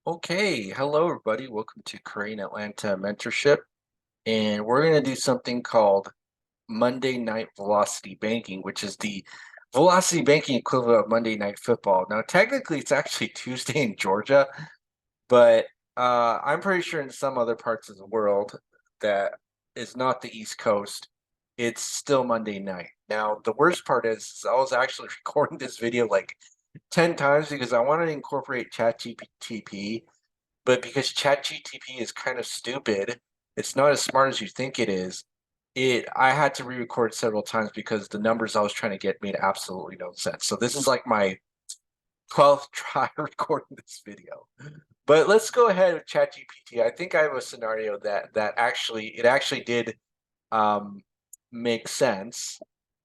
Okay, hello everybody. Welcome to Korean Atlanta Mentorship. And we're going to do something called Monday Night Velocity Banking, which is the velocity banking equivalent of Monday Night Football. Now, technically, it's actually Tuesday in Georgia, but I'm pretty sure in some other parts of the world that is not the East Coast, it's still Monday night. Now, the worst part is I was actually recording this video like 10 times because I wanted to incorporate ChatGPT, but because ChatGPT is kind of stupid, it's not as smart as you think it is. I had to re-record several times because the numbers I was trying to get made absolutely no sense. So this is like my 12th try recording this video. But let's go ahead with ChatGPT. I think I have a scenario that actually did um, make sense.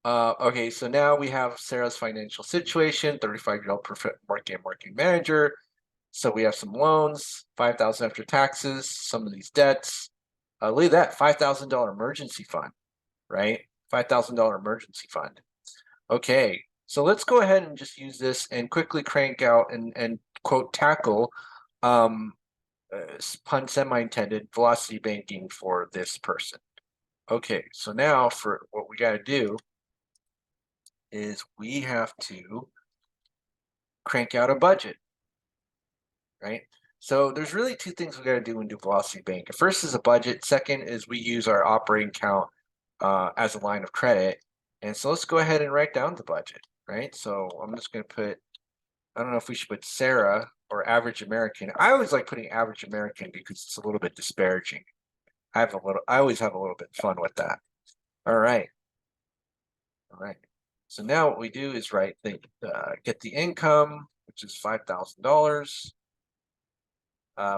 Okay, so now we have Sarah's financial situation, 35-year-old marketing manager. So we have some loans, 5,000 after taxes, some of these debts. Look at that, $5,000 emergency fund, right? $5,000 emergency fund. Okay, so let's go ahead and just use this and quickly crank out and quote tackle um, pun semi-intended velocity banking for this person. Okay, so now for what we got to do is we have to crank out a budget, right? So there's really two things we got to do when do velocity bank. First is a budget. Second is we use our operating account as a line of credit. And so let's go ahead and write down the budget, right? So I'm just going to put, I don't know if we should put Sarah or average American. I always like putting average American because it's a little bit disparaging. I always have a little bit of fun with that. All right. All right. So now what we do is get the income, which is $5,000.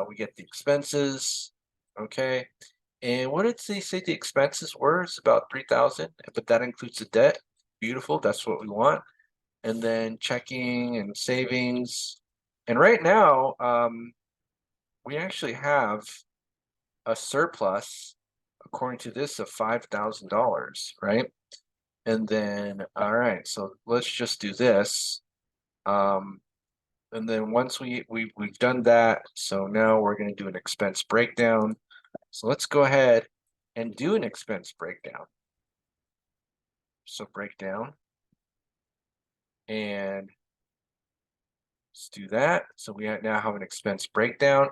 We get the expenses. Okay. And what did they say the expenses were? It's about 3,000, but that includes the debt. Beautiful. That's what we want. And then checking and savings. And right now, we actually have a surplus, according to this, of $5,000, right? And then, all right, so let's just do this. And then once we've done that, so now we're going to do an expense breakdown. So let's go ahead and do an expense breakdown. So breakdown, and let's do that. So we now have an expense breakdown.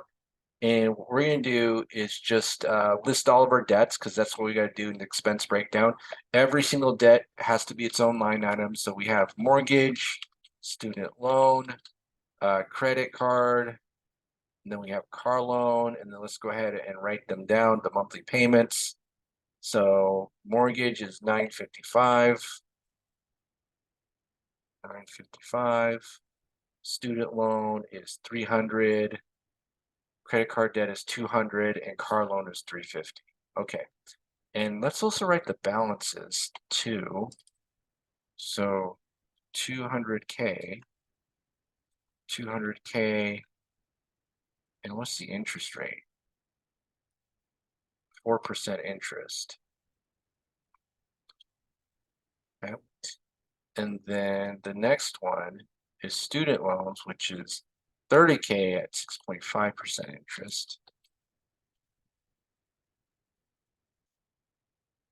And what we're going to do is just list all of our debts because that's what we got to do in the expense breakdown. Every single debt has to be its own line item. So we have mortgage, student loan, credit card, and then we have car loan. And then let's go ahead and write them down, the monthly payments. So mortgage is $955. Student loan is 300. Credit card debt is 200, and car loan is 350. Okay. And let's also write the balances too. So 200K, 200K, and what's the interest rate? 4% interest. Okay. And then the next one is student loans, which is 30K at 6.5% interest.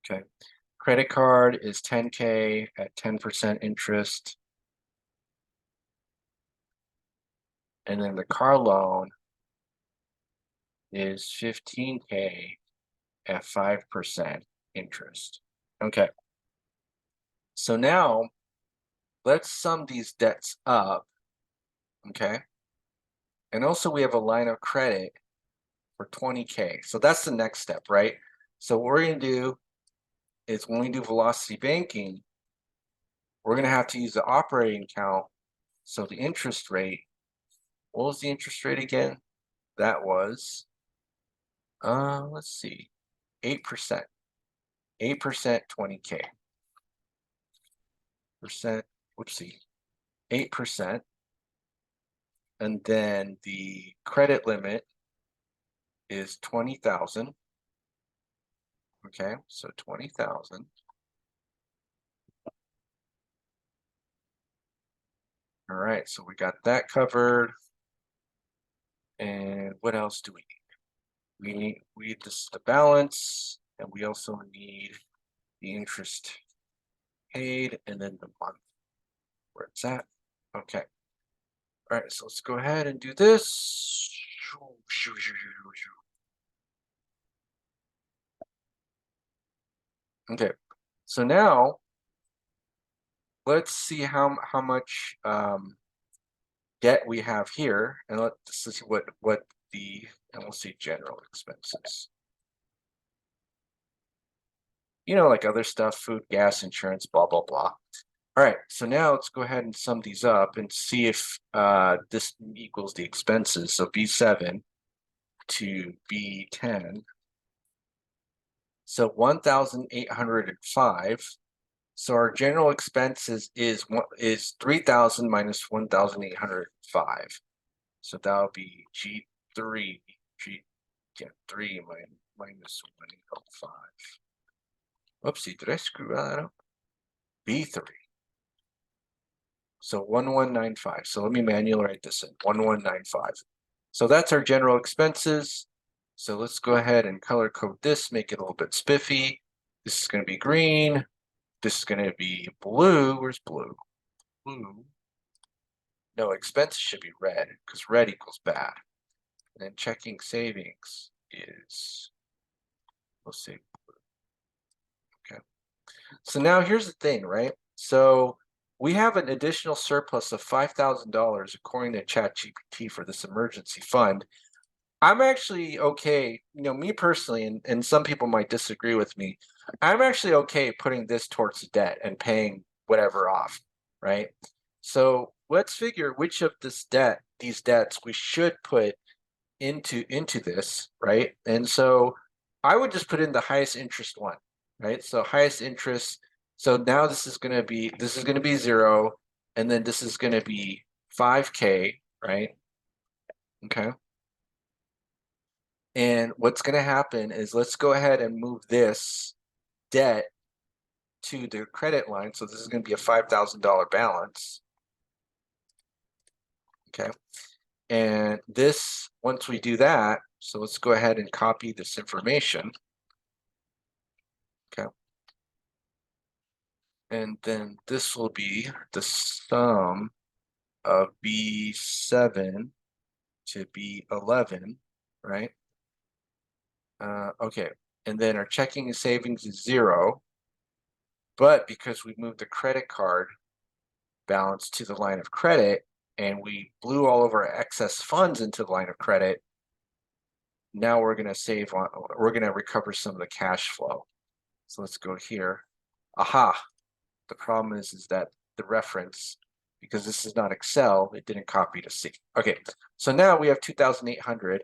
Okay. Credit card is 10K at 10% interest. And then the car loan is 15K at 5% interest. Okay. So now let's sum these debts up. Okay. And also we have a line of credit for 20K. So that's the next step, right? So what we're going to do is when we do velocity banking, we're going to have to use the operating account. So the interest rate, what was the interest rate again? That was, let's see, 8%. 8%, 20K. Percent, whoopsie, 8%. And then the credit limit is 20,000. Okay, so 20,000. All right, so we got that covered. And what else do we need? We need this the balance, and we also need the interest paid, and then the month where it's at. Okay. All right, so let's go ahead and do this. Okay, so now let's see how much debt we have here, and let's see what the, and we'll see general expenses. You know, like other stuff, food, gas, insurance, blah blah blah. All right, so now let's go ahead and sum these up and see if this equals the expenses. So B7 to B10. So 1,805. So our general expenses is 3,000 minus 1,805. So that'll be G3, yeah, 3 minus 1,805. Whoopsie, did I screw that up? B3. So 1195. So let me manually write this in, 1195. So that's our general expenses. So let's go ahead and color code this, make it a little bit spiffy. This is going to be green. This is going to be blue. Where's blue? Blue. No, expenses should be red because red equals bad. And then checking savings is, we'll see. Okay. So now here's the thing, right? So we have an additional surplus of $5,000 according to ChatGPT for this emergency fund. I'm actually okay, me personally, and some people might disagree with me. I'm actually okay putting this towards the debt and paying whatever off, right? So let's figure which of these debts we should put into this, right? And so I would just put in the highest interest one, right? So highest interest. So now this is going to be 0, and then this is going to be 5K, right? Okay. And what's going to happen is let's go ahead and move this debt to the credit line. So this is going to be a $5,000 balance. Okay. And this, once we do that, so let's go ahead and copy this information. Okay. And then this will be the sum of B7 to B11, right? Okay. And then our checking and savings is 0. But because we moved the credit card balance to the line of credit and we blew all of our excess funds into the line of credit, now we're going to recover some of the cash flow. So let's go here. Aha. The problem is that the reference, because this is not Excel, it didn't copy to C. Okay, so now we have 2,800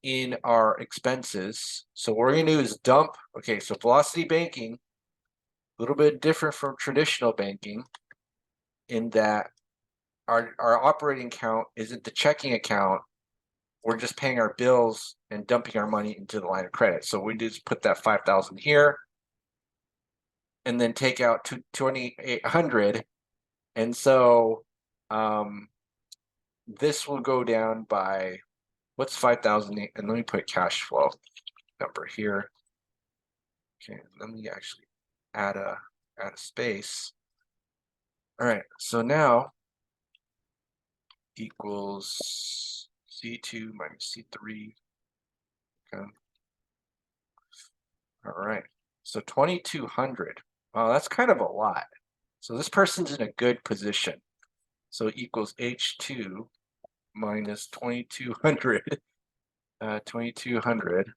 in our expenses. So what we're going to do is dump. Okay, so velocity banking, a little bit different from traditional banking in that our operating account isn't the checking account. We're just paying our bills and dumping our money into the line of credit. So we just put that 5,000 here and then take out 2,800. And so this will go down by, what's 5,000? And let me put cash flow number here. Okay, let me actually add a space. All right, so now equals C2 minus C3. Okay. All right, so 2,200. Well, that's kind of a lot. So this person's in a good position. So equals H2 minus 2,200. 2,200.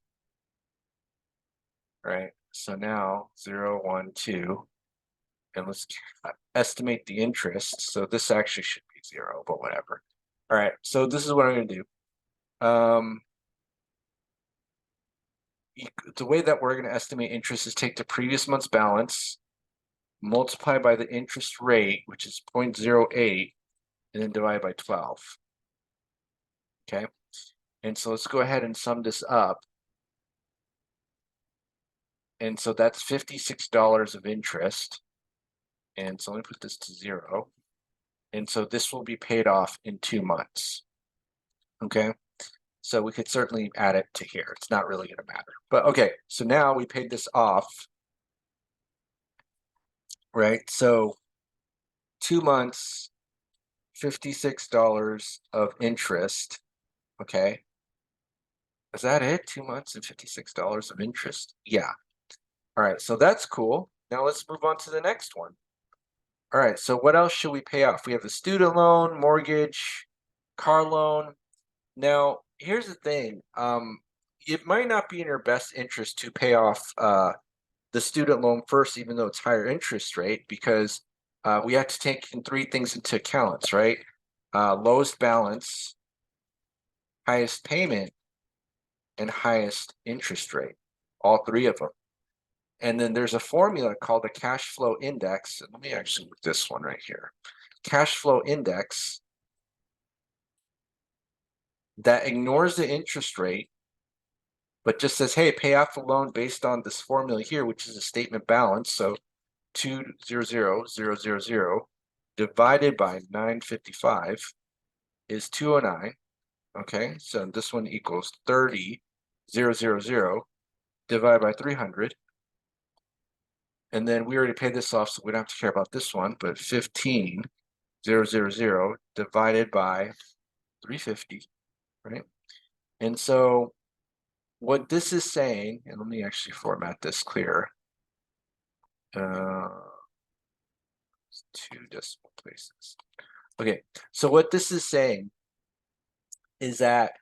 Right. So now 0, 1, 2. And let's estimate the interest. So this actually should be 0, but whatever. All right. So this is what I'm going to do. The way that we're going to estimate interest is take the previous month's balance, multiply by the interest rate, which is 0.08, and then divide by 12. Okay. And so let's go ahead and sum this up. And so that's $56 of interest. And so let me put this to 0. And so this will be paid off in 2 months. Okay, so we could certainly add it to here. It's not really going to matter. But okay, so now we paid this off, right? So 2 months, $56 of interest. Okay, is that it? 2 months and $56 of interest? Yeah. All right, so that's cool. Now let's move on to the next one. All right, so what else should we pay off? We have a student loan, mortgage, car loan. Now, here's the thing. It might not be in your best interest to pay off the student loan first, even though it's higher interest rate, because we have to take in three things into account, right? Lowest balance, highest payment, and highest interest rate, all three of them. And then there's a formula called the cash flow index. Let me actually put this one right here. Cash flow index that ignores the interest rate, but just says, hey, pay off the loan based on this formula here, which is a statement balance. So 200,000 divided by 955 is 209. Okay, so this one equals 30,000 divided by 300. And then we already paid this off, so we don't have to care about this one, but 15,000 divided by 350, right? And so what this is saying, and let me actually format this clear. 2 decimal places. Okay, so what this is saying is that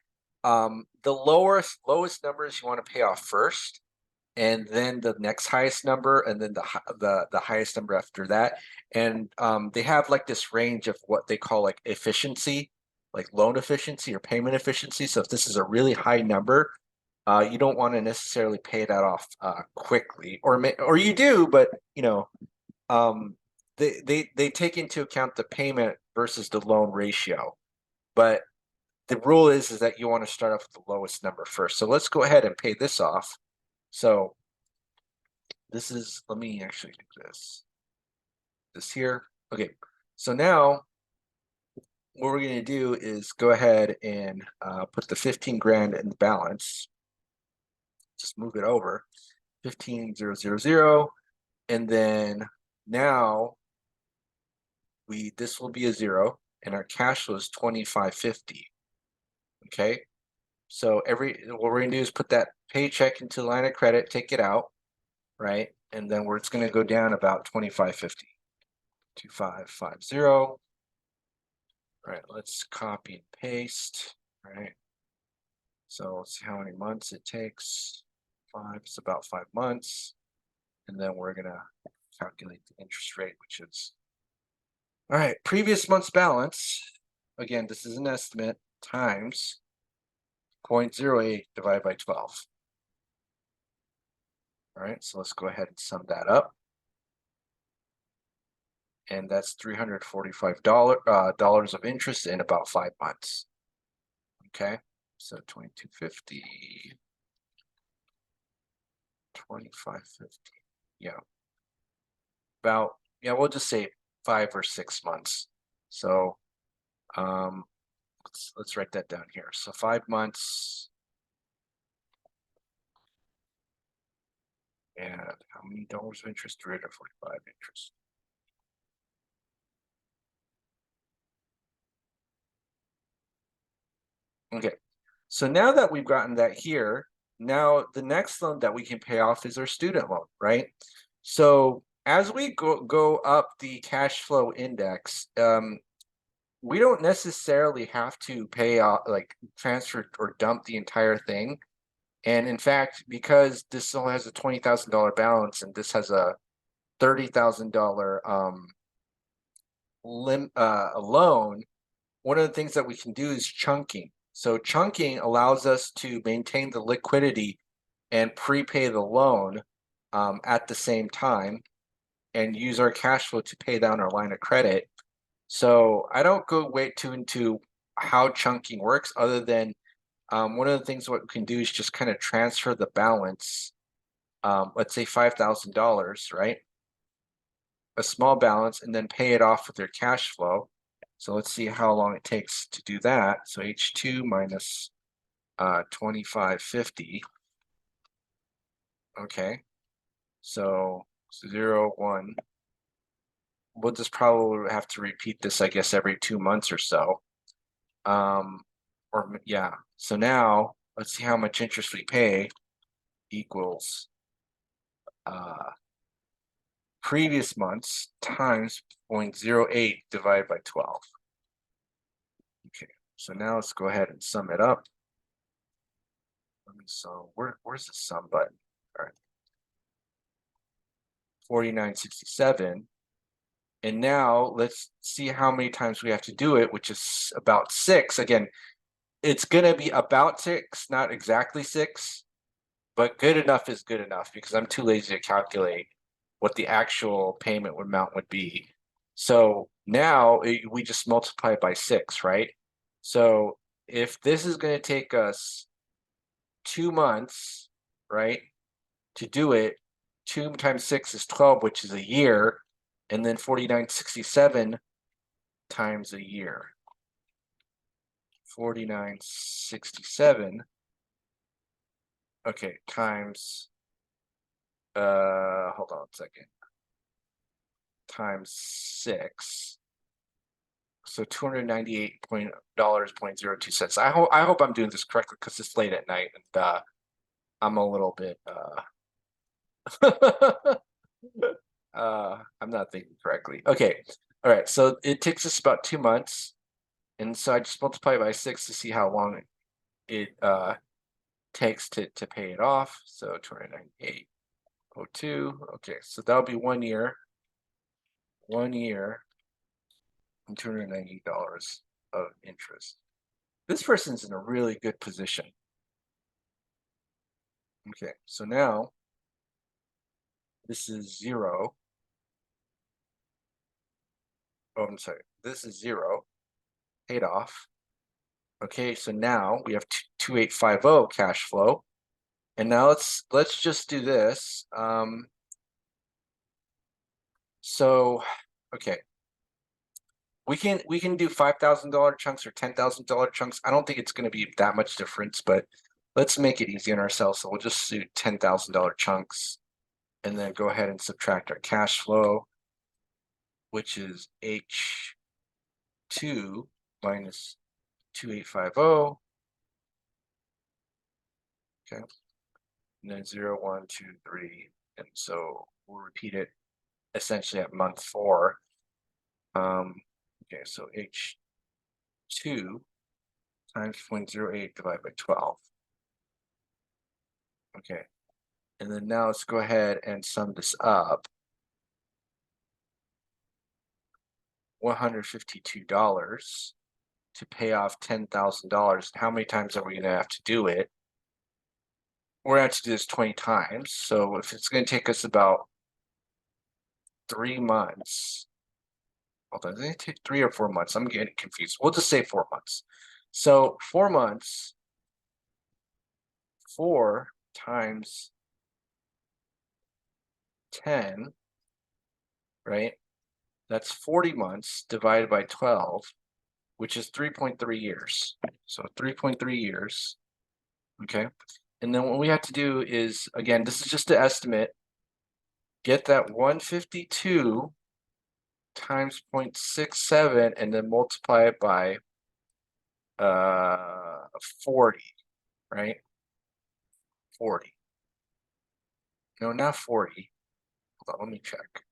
the lowest numbers you want to pay off first, and then the next highest number, and then the highest number after that. And they have like this range of what they call like efficiency, like loan efficiency or payment efficiency. So if this is a really high number, you don't want to necessarily pay that off quickly, or you do, but you know, they take into account the payment versus the loan ratio. But the rule is that you want to start off with the lowest number first. So let's go ahead and pay this off. So this is, let me actually do this here. Okay, so now what we're going to do is go ahead and put the 15 grand in the balance. Just move it over, 15,000, and then now this will be a 0, and our cash flow is 2550. Okay, so what we're going to do is put that paycheck into the line of credit, take it out, right? And then it's going to go down about 2550. 2550. All right, let's copy and paste. All right. So let's see how many months it takes. It's about 5 months. And then we're gonna calculate the interest rate, which is, all right, previous month's balance. Again, this is an estimate times 0.08 divided by 12. All right, so let's go ahead and sum that up. And that's $345 of interest in about 5 months. Okay, so 2250, 2550. Yeah, we'll just say 5 or 6 months. So let's write that down here. So 5 months, and how many dollars of interest? 345 interest. Okay, so now that we've gotten that here, now the next loan that we can pay off is our student loan, right? So as we go up the cash flow index, we don't necessarily have to pay off, like transfer or dump the entire thing. And in fact, because this only has a $20,000 balance and this has a $30,000 loan, one of the things that we can do is chunking. So chunking allows us to maintain the liquidity and prepay the loan at the same time and use our cash flow to pay down our line of credit. So I don't go way too into how chunking works, other than one of the things what we can do is just kind of transfer the balance. Let's say $5,000, right? A small balance, and then pay it off with your cash flow. So let's see how long it takes to do that. So H2 minus 2550. Okay, so 0, 1. We'll just probably have to repeat this, I guess, every 2 months or so. Or yeah. So now let's see how much interest we pay equals previous months times 0.08 divided by 12. Okay, so now let's go ahead and sum it up. So where's the sum button? All right, 4967. And now let's see how many times we have to do it, which is about 6. Again, it's gonna be about 6, not exactly 6, but good enough is good enough because I'm too lazy to calculate what the actual payment amount would be. So now we just multiply it by 6, right? So if this is going to take us 2 months, right, to do it, 2 times 6 is 12, which is a year, and then 4967 times a year. 4967, okay, times, hold on a second, times 6. So $298.02. I hope I'm doing this correctly because it's late at night and I'm a little bit I'm not thinking correctly. Okay. All right. So it takes us about 2 months. And so I just multiply by 6 to see how long it takes to pay it off. So 298.02. Okay, so that'll be 1 year. 1 year and $290 of interest. This person's in a really good position. Okay, so now this is 0. Oh, I'm sorry. This is 0, paid off. Okay, so now we have 2850 cash flow. And now let's just do this. So okay. We can do $5,000 chunks or $10,000 chunks. I don't think it's going to be that much difference, but let's make it easy on ourselves. So we'll just do $10,000 chunks and then go ahead and subtract our cash flow, which is H2 minus 2850. Okay. And then 0, 1, 2, 3. And so we'll repeat it essentially at month 4. Okay, so H2 times 0.08 divided by 12. Okay, and then now let's go ahead and sum this up. $152 to pay off $10,000. How many times are we going to have to do it? We're going to have to do this 20 times. So if it's going to take us about 3 months, hold on, does it take 3 or 4 months? I'm getting confused. We'll just say 4 months. So 4 months, 4 times 10, right? That's 40 months divided by 12, which is 3.3 years. So 3.3 years, okay? And then what we have to do is, again, this is just an estimate, get that 152 times 0.67 and then multiply it by 40, right? 40. No, not 40. Hold on, let me check.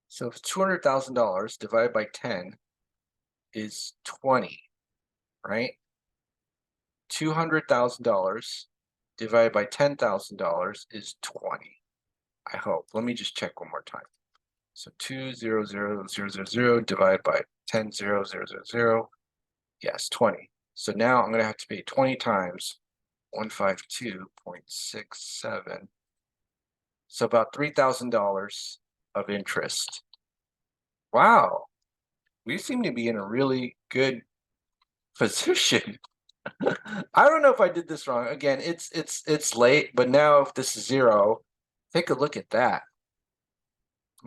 So $200,000 divided by 10 is 20, right? $200,000 divided by $10,000 is 20. I hope. Let me just check one more time. So 200,000 divided by 10,000. Yes, 20. So now I'm going to have to pay 20 times 152.67. So about $3,000 of interest. Wow, we seem to be in a really good position. I don't know if I did this wrong. Again, it's late, but now if this is 0, take a look at that.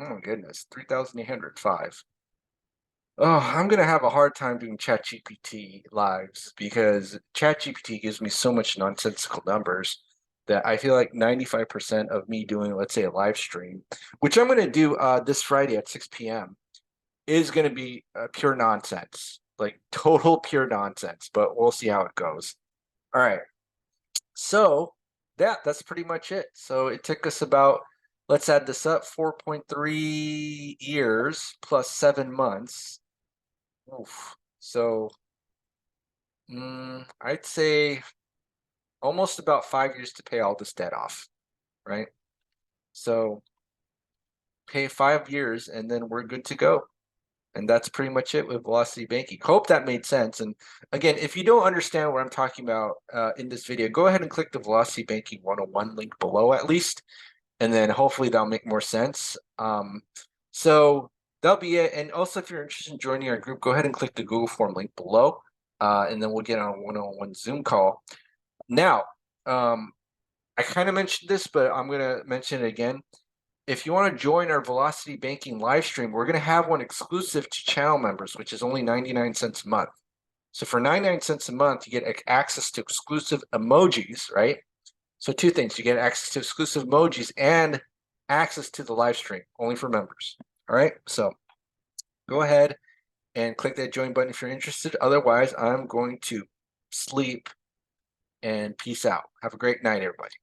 Oh my goodness, 3,805. Oh, I'm gonna have a hard time doing ChatGPT lives because ChatGPT gives me so much nonsensical numbers that I feel like 95% of me doing, let's say, a live stream, which I'm gonna do this Friday at 6 p.m., is gonna be pure nonsense, like total pure nonsense. But we'll see how it goes. All right, so that's pretty much it. So it took us about, let's add this up, 4.3 years plus 7 months. Oof. So I'd say almost about 5 years to pay all this debt off, right? So pay 5 years and then we're good to go. And that's pretty much it with velocity banking. Hope that made sense. And again, if you don't understand what I'm talking about in this video, go ahead and click the Velocity Banking 101 link below at least, and then hopefully that'll make more sense. So that'll be it. And also, if you're interested in joining our group, go ahead and click the Google form link below, and then we'll get on a one-on-one Zoom call. Now, I kind of mentioned this, but I'm going to mention it again. If you want to join our Velocity Banking live stream, we're going to have one exclusive to channel members, which is only 99 cents a month. So for 99 cents a month, you get access to exclusive emojis, right? So two things, you get access to exclusive emojis and access to the live stream, only for members. All right, so go ahead and click that join button if you're interested. Otherwise, I'm going to sleep and peace out. Have a great night, everybody.